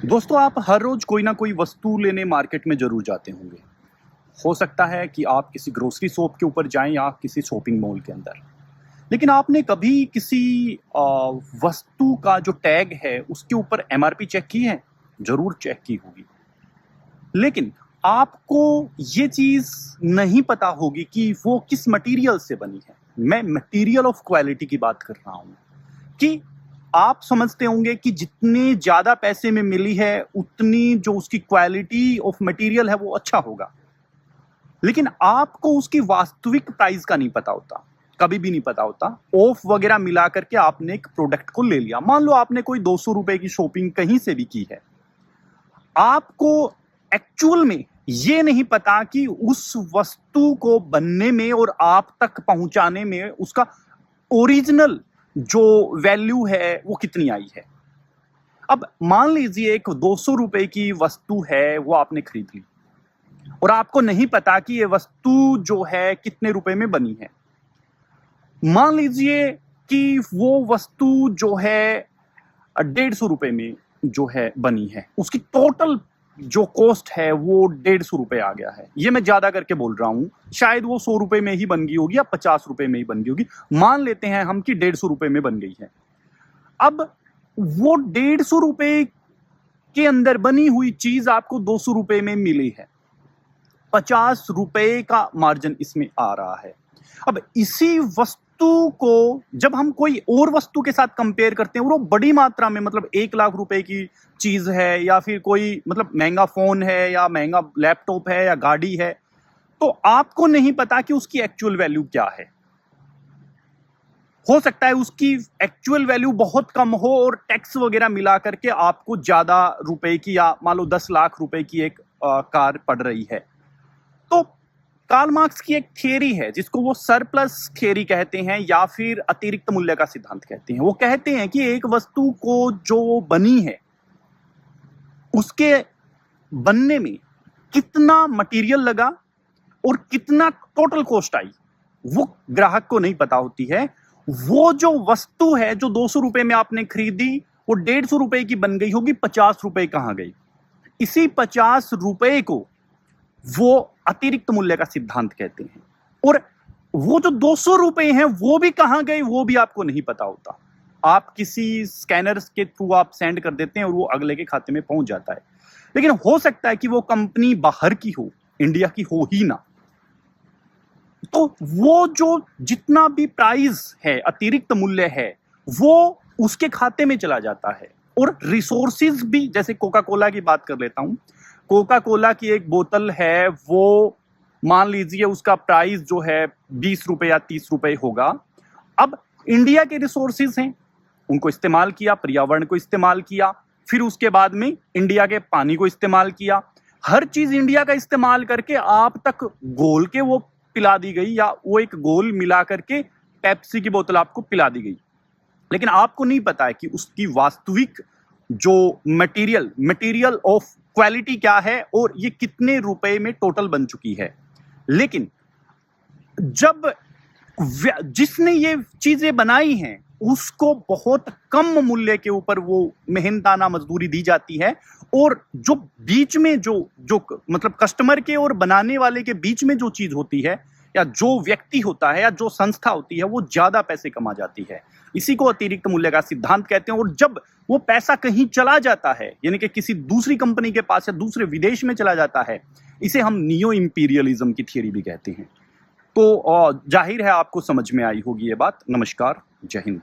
दोस्तों, आप हर रोज कोई ना कोई वस्तु लेने मार्केट में जरूर जाते होंगे। हो सकता है कि आप किसी ग्रोसरी शॉप के ऊपर जाएं या किसी शॉपिंग मॉल के अंदर। लेकिन आपने कभी किसी वस्तु का जो टैग है उसके ऊपर एमआरपी चेक की है? जरूर चेक की होगी। लेकिन आपको ये चीज नहीं पता होगी कि वो किस मटेरियल से बनी है। मैं मटेरियल ऑफ क्वालिटी की बात कर रहा हूं कि आप समझते होंगे कि जितने ज़्यादा पैसे में मिली है, उतनी जो उसकी क्वालिटी ऑफ मटेरियल है वो अच्छा होगा। लेकिन आपको उसकी वास्तविक प्राइस का नहीं पता होता, कभी भी नहीं पता होता। ऑफ वगैरह मिला करके आपने एक प्रोडक्ट को ले लिया। मान लो आपने कोई 200 रुपए की शॉपिंग कहीं से भी की है। आपको एक्चुअल में ये नहीं पता कि उस वस्तु को बनने में और आप तक पहुंचाने में उसका ओरिजिनल जो वैल्यू है वो कितनी आई है। अब मान लीजिए एक 200 रुपए की वस्तु है, वो आपने खरीद ली और आपको नहीं पता कि ये वस्तु जो है कितने रुपए में बनी है। मान लीजिए कि वो वस्तु जो है 150 रुपए में जो है बनी है, उसकी टोटल जो कॉस्ट है वो 150 रुपए आ गया है। ये मैं ज्यादा करके बोल रहा हूं, शायद वो 100 रुपए में ही बन गई होगी या 50 रुपए में ही बन गई होगी। मान लेते हैं हम कि 150 रुपए में बन गई है। अब वो 150 रुपए के अंदर बनी हुई चीज आपको 200 रुपए में मिली है। 50 रुपए का मार्जिन इसमें आ रहा है। अब इसी वस्तु को जब हम कोई और वस्तु के साथ कंपेयर करते हैं और वो बड़ी मात्रा में, मतलब 1 लाख रुपए की चीज है या फिर कोई मतलब महंगा फोन है या महंगा लैपटॉप है या गाड़ी है, तो आपको नहीं पता कि उसकी एक्चुअल वैल्यू क्या है। हो सकता है उसकी एक्चुअल वैल्यू बहुत कम हो और टैक्स वगैरह मिला करके आपको ज्यादा रुपए की, या मान लो 10 लाख रुपए की एक कार पड़ रही है। तो कार्ल मार्क्स की एक थियरी है जिसको वो सरप्लस थियरी कहते हैं या फिर अतिरिक्त मूल्य का सिद्धांत कहते हैं। वो कहते हैं कि एक वस्तु को जो बनी है उसके बनने में कितना मटेरियल लगा और कितना टोटल कॉस्ट आई, वो ग्राहक को नहीं पता होती है। वो जो वस्तु है जो 200 रुपए में आपने खरीदी, वो 150 रुपए की बन गई होगी, 50 रुपए कहां गई? इसी 50 रुपए को वो अतिरिक्त मूल्य का सिद्धांत कहते हैं। और वो जो 200 रुपए हैं वो भी कहां गए वो भी आपको नहीं पता होता। आप किसी स्कैनर के थ्रू आप सेंड कर देते हैं और वो अगले के खाते में पहुंच जाता है। लेकिन हो सकता है कि वो कंपनी बाहर की हो, इंडिया की हो ही ना। तो वो जो जितना भी प्राइस है, अतिरिक्त मूल्य है, वो उसके खाते में चला जाता है। और रिसोर्सेज भी, जैसे कोका कोला की बात कर लेता हूं। कोका कोला की एक बोतल है, वो मान लीजिए उसका प्राइस जो है 20 रुपए या 30 रुपए होगा। अब इंडिया के रिसोर्सेज हैं, उनको इस्तेमाल किया, पर्यावरण को इस्तेमाल किया, फिर उसके बाद में इंडिया के पानी को इस्तेमाल किया। हर चीज इंडिया का इस्तेमाल करके आप तक घोल के वो पिला दी गई, या वो एक घोल मिला करके पेप्सी की बोतल आपको पिला दी गई। लेकिन आपको नहीं पता है कि उसकी वास्तविक जो मटेरियल ऑफ क्वालिटी क्या है और ये कितने रुपए में टोटल बन चुकी है। लेकिन जब जिसने ये चीजें बनाई हैं उसको बहुत कम मूल्य के ऊपर वो मेहनताना मजदूरी दी जाती है, और जो बीच में जो जो मतलब कस्टमर के और बनाने वाले के बीच में जो चीज होती है, या जो व्यक्ति होता है या जो संस्था होती है, वो ज्यादा पैसे कमा जाती है। इसी को अतिरिक्त मूल्य का सिद्धांत कहते हैं। और जब वो पैसा कहीं चला जाता है, यानी कि किसी दूसरी कंपनी के पास या दूसरे विदेश में चला जाता है, इसे हम नियो इंपीरियलिज्म की थियरी भी कहते हैं। तो जाहिर है आपको समझ में आई होगी ये बात। नमस्कार, जय हिंद।